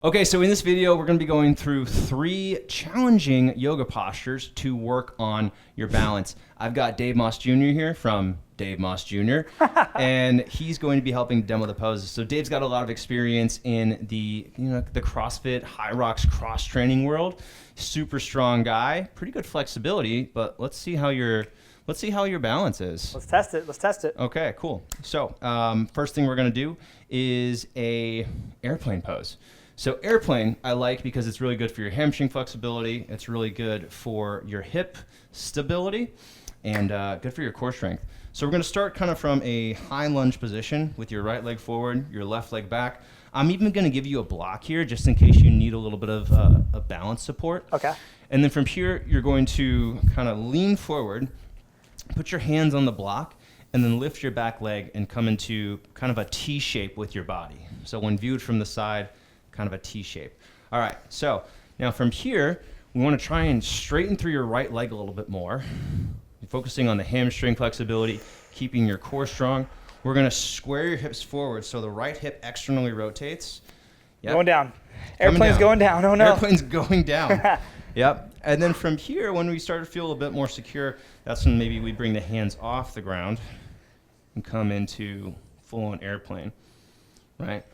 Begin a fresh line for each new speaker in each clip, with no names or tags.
Okay, so in this video, we're going to be going through 3 challenging yoga postures to work on your balance. I've got Dave Moss Jr. here from Dave Moss Jr., and he's going to be helping demo the poses. So Dave's got a lot of experience in the CrossFit, High Rocks cross training world. Super strong guy, pretty good flexibility, but let's see how your balance is.
Let's test it. Let's test it.
Okay, cool. So first thing we're going to do is a airplane pose. So airplane, I like because it's really good for your hamstring flexibility. It's really good for your hip stability and good for your core strength. So we're going to start kind of from a high lunge position with your right leg forward, your left leg back. I'm even going to give you a block here just in case you need a little bit of a balance support.
Okay.
And then from here, you're going to kind of lean forward, put your hands on the block, and then lift your back leg and come into kind of a T shape with your body. So when viewed from the side, kind of a T shape. All right, so now from here, we want to try and straighten through your right leg a little bit more. You're focusing on the hamstring flexibility, keeping your core strong. We're going to square your hips forward so the right hip externally rotates. Yep.
Going down. Airplane's going down. Oh, no.
Airplane's going down. Yep. And then from here, when we start to feel a bit more secure, that's when maybe we bring the hands off the ground and come into full-on airplane, right?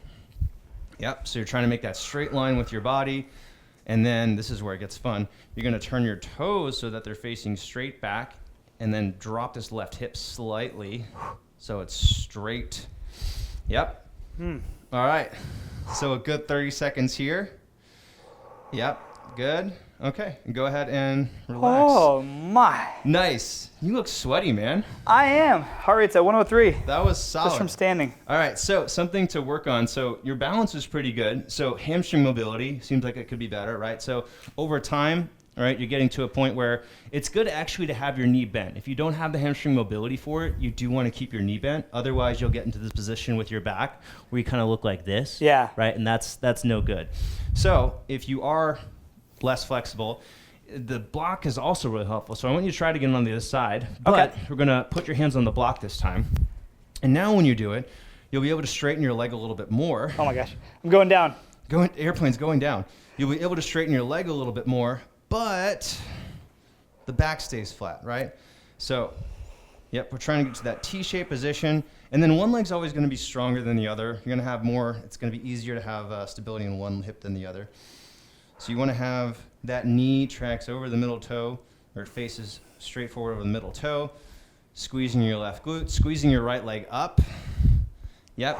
Yep, so you're trying to make that straight line with your body, and then this is where it gets fun. You're going to turn your toes so that they're facing straight back, and then drop this left hip slightly so it's straight. Yep. All right, so a good 30 seconds here. Yep, good. Okay, go ahead and relax.
Oh, my.
Nice. You look sweaty, man.
I am. Heart rate's at 103.
That was solid.
Just from standing.
All right, so something to work on. So your balance is pretty good. So hamstring mobility seems like it could be better, right? So over time, all right, you're getting to a point where it's good actually to have your knee bent. If you don't have the hamstring mobility for it, you do want to keep your knee bent. Otherwise, you'll get into this position with your back where you kind of look like this.
Yeah.
Right, and that's no good. So if you are less flexible, the block is also really helpful. So I want you to try to get it on the other side, but we're going to put your hands on the block this time. And now when you do it, you'll be able to straighten your leg a little bit more.
Oh my gosh. I'm going down.
Airplane's going down. You'll be able to straighten your leg a little bit more, but the back stays flat, right? So, yep, we're trying to get to that T-shaped position. And then one leg's always going to be stronger than the other. You're going to have more, it's going to be easier to have stability in one hip than the other. So you want to have that knee tracks over the middle toe, or it faces straight forward over the middle toe, squeezing your left glute, squeezing your right leg up. Yep.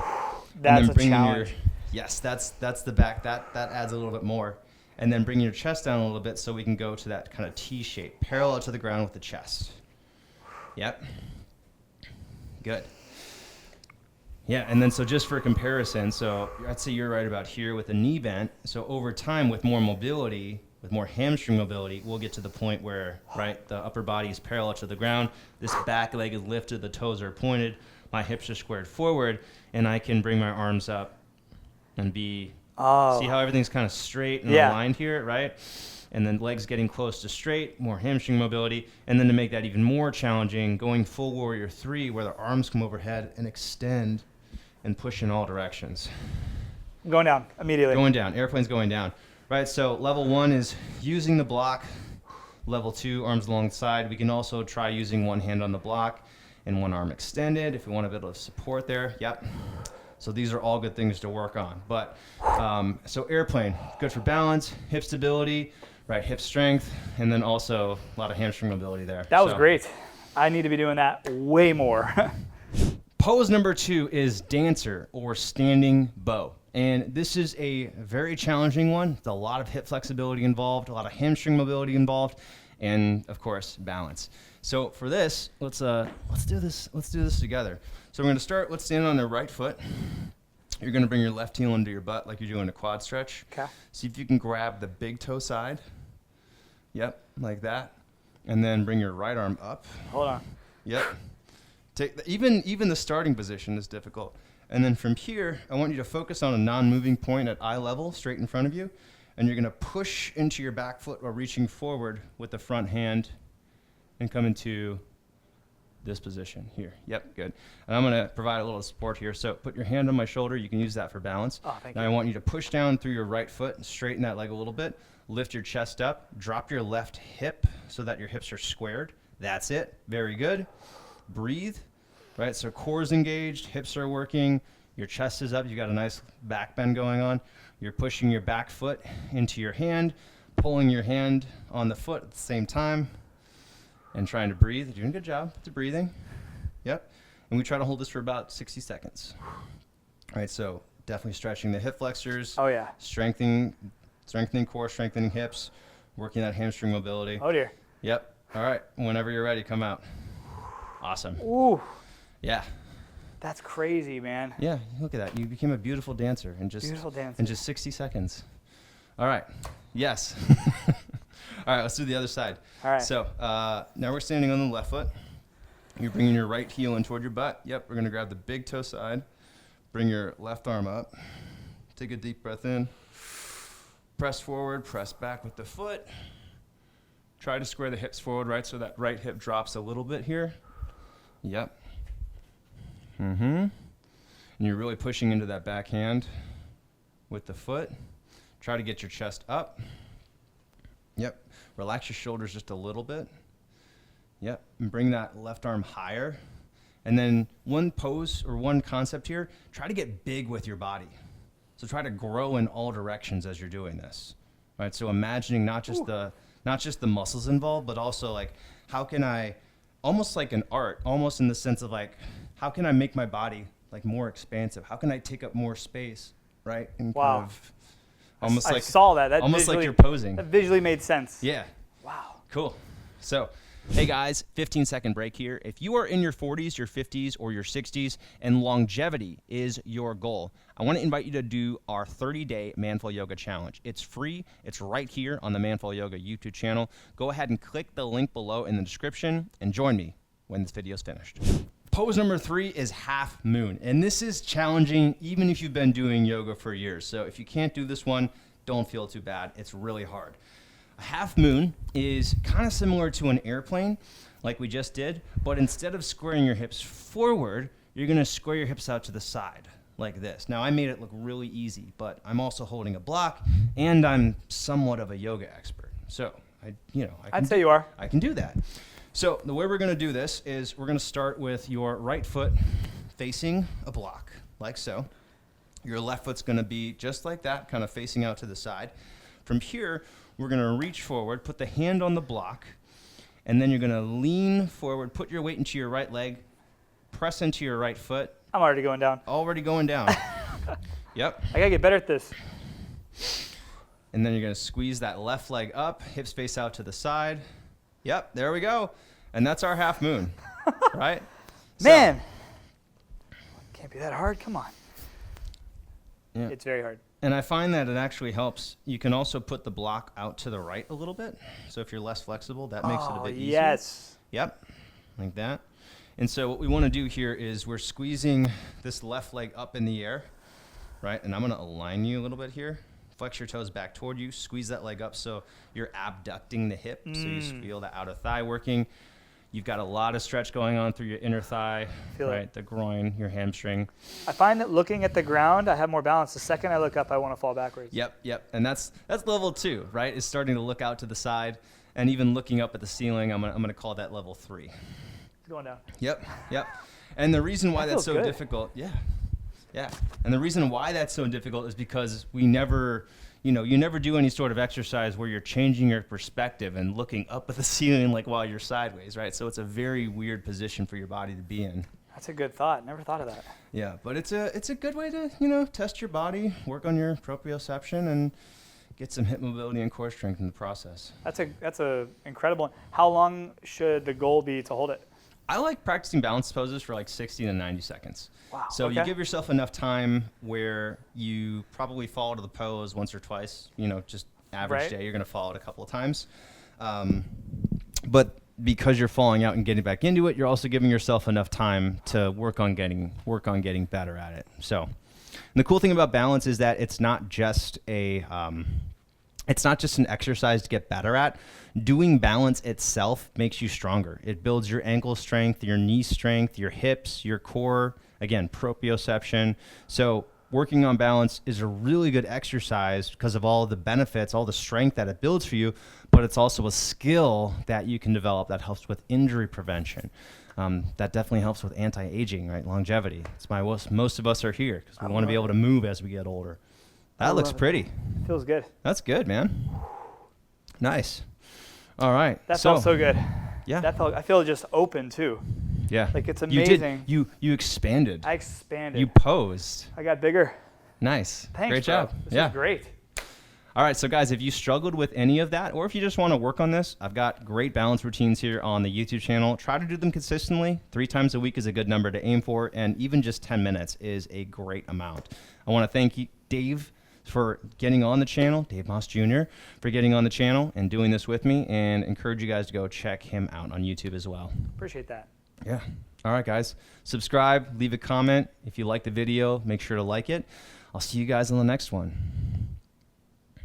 That's a challenge.
Yes, that's the back. That adds a little bit more. And then bring your chest down a little bit so we can go to that kind of T shape, parallel to the ground with the chest. Yep. Good. Yeah, and then so just for comparison, so I'd say you're right about here with a knee bent. So over time, with more mobility, with more hamstring mobility, we'll get to the point where, right, the upper body is parallel to the ground, this back leg is lifted, the toes are pointed, my hips are squared forward, and I can bring my arms up and be, see how everything's kind of straight and aligned here, right? And then legs getting close to straight, more hamstring mobility, and then to make that even more challenging, going full warrior 3 where the arms come overhead and extend and push in all directions.
I'm going down immediately.
Going down. Airplane's going down. Right, so level 1 is using the block. Level 2, arms along the side. We can also try using one hand on the block and one arm extended if we want a bit of support there. Yep. So these are all good things to work on. But so airplane, good for balance, hip stability, right, hip strength, and then also a lot of hamstring mobility there.
That was great. I need to be doing that way more.
Pose number 2 is dancer or standing bow. And this is a very challenging one. There's a lot of hip flexibility involved, a lot of hamstring mobility involved, and of course, balance. So for this, let's do this together. So we're going to start, let's stand on the right foot. You're going to bring your left heel into your butt like you're doing a quad stretch. Okay. See if you can grab the big toe side. Yep, like that. And then bring your right arm up.
Hold on.
Yep. Even the starting position is difficult. And then from here, I want you to focus on a non-moving point at eye level, straight in front of you. And you're going to push into your back foot while reaching forward with the front hand and come into this position here. Yep, good. And I'm going to provide a little support here. So put your hand on my shoulder. You can use that for balance.
Oh, thank
now
you.
I want you to push down through your right foot and straighten that leg a little bit. Lift your chest up. Drop your left hip so that your hips are squared. That's it. Very good. Breathe. Right, so core's engaged, hips are working, your chest is up, you got a nice back bend going on. You're pushing your back foot into your hand, pulling your hand on the foot at the same time, and trying to breathe. You're doing a good job with the breathing. Yep. And we try to hold this for about 60 seconds. All right, so definitely stretching the hip flexors.
Oh, yeah.
Strengthening core, strengthening hips, working that hamstring mobility.
Oh, dear.
Yep. All right, whenever you're ready, come out. Awesome.
Ooh.
Yeah.
That's crazy, man.
Yeah, look at that. You became a beautiful dancer in just 60 seconds. All right. Yes. All right, let's do the other side.
All right.
So now we're standing on the left foot. You're bringing your right heel in toward your butt. Yep, we're going to grab the big toe side. Bring your left arm up. Take a deep breath in. Press forward, press back with the foot. Try to square the hips forward, right, so that right hip drops a little bit here. Yep. And you're really pushing into that back hand with the foot. Try to get your chest up. Yep. Relax your shoulders just a little bit. Yep. And bring that left arm higher. And then one pose or one concept here, try to get big with your body. So try to grow in all directions as you're doing this. Right? So imagining not just the muscles involved, but also like how can I, almost like an art, almost in the sense of like, how can I make my body like more expansive? How can I take up more space, right? And
wow.
Kind of almost
I saw that. That
almost like you're posing.
That visually made sense.
Yeah.
Wow.
Cool. So, hey guys, 15-second break here. If you are in your 40s, your 50s, or your 60s, and longevity is your goal, I want to invite you to do our 30-day Manful Yoga Challenge. It's free. It's right here on the Manful Yoga YouTube channel. Go ahead and click the link below in the description and join me when this video is finished. Pose number 3 is half moon, and this is challenging even if you've been doing yoga for years. So if you can't do this one, don't feel too bad. It's really hard. A half moon is kind of similar to an airplane like we just did, but instead of squaring your hips forward, you're going to square your hips out to the side like this. Now I made it look really easy, but I'm also holding a block and I'm somewhat of a yoga expert. So
I'd say you are.
I can do that. So the way we're going to do this is we're going to start with your right foot facing a block, like so. Your left foot's going to be just like that, kind of facing out to the side. From here, we're going to reach forward, put the hand on the block, and then you're going to lean forward, put your weight into your right leg, press into your right foot.
I'm already going down.
Already going down. Yep.
I got to get better at this.
And then you're going to squeeze that left leg up, hips face out to the side. Yep, there we go. And that's our half moon, right?
Man, can't be that hard. Come on.
Yeah.
It's very hard.
And I find that it actually helps. You can also put the block out to the right a little bit. So if you're less flexible, that makes it a bit easier.
Yes.
Yep, like that. And so what we want to do here is we're squeezing this left leg up in the air, right? And I'm going to align you a little bit here. Flex your toes back toward you. Squeeze that leg up so you're abducting the hip. So you feel the outer thigh working. You've got a lot of stretch going on through your inner thigh, right? The groin, your hamstring.
I find that looking at the ground, I have more balance. The second I look up, I want to fall backwards.
Yep. And that's level 2, right? Is starting to look out to the side and even looking up at the ceiling. I'm gonna call that level 3.
It's going down.
Yep. And the reason why that's so
good.
difficult, yeah. And the reason why that's so difficult is because we never, you never do any sort of exercise where you're changing your perspective and looking up at the ceiling like while you're sideways, right? So it's a very weird position for your body to be in.
That's a good thought. Never thought of that.
Yeah, but it's a good way to, test your body, work on your proprioception, and get some hip mobility and core strength in the process.
That's a incredible. How long should the goal be to hold it?
I like practicing balance poses for like 60 to 90 seconds.
Wow.
So
okay.
you give yourself enough time where you probably fall to the pose once or twice, just average day, you're going to fall it a couple of times. But because you're falling out and getting back into it, you're also giving yourself enough time to work on getting better at it. So and the cool thing about balance is that it's not just a It's not just an exercise to get better at. Doing balance itself makes you stronger. It builds your ankle strength, your knee strength, your hips, your core, again, proprioception. So working on balance is a really good exercise because of all the benefits, all the strength that it builds for you, but it's also a skill that you can develop that helps with injury prevention. That definitely helps with anti-aging, right? Longevity. It's why most of us are here, because we want to be able to move as we get older. That looks pretty.
Feels good.
That's good, man. Nice. All right.
That felt so good.
Yeah.
I feel just open too.
Yeah.
Like it's amazing.
You expanded.
I expanded.
You posed.
I got bigger.
Nice.
Thanks,
Great
bro.
job.
This
yeah.
is great.
All right, so guys, if you struggled with any of that, or if you just want to work on this, I've got great balance routines here on the YouTube channel. Try to do them consistently. 3 times a week is a good number to aim for, and even just 10 minutes is a great amount. I want to thank you, Dave, for getting on the channel, Dave Moss Jr., for getting on the channel and doing this with me, and encourage you guys to go check him out on YouTube as well.
Appreciate that.
Yeah. All right, guys. Subscribe, leave a comment. If you like the video, make sure to like it. I'll see you guys on the next one.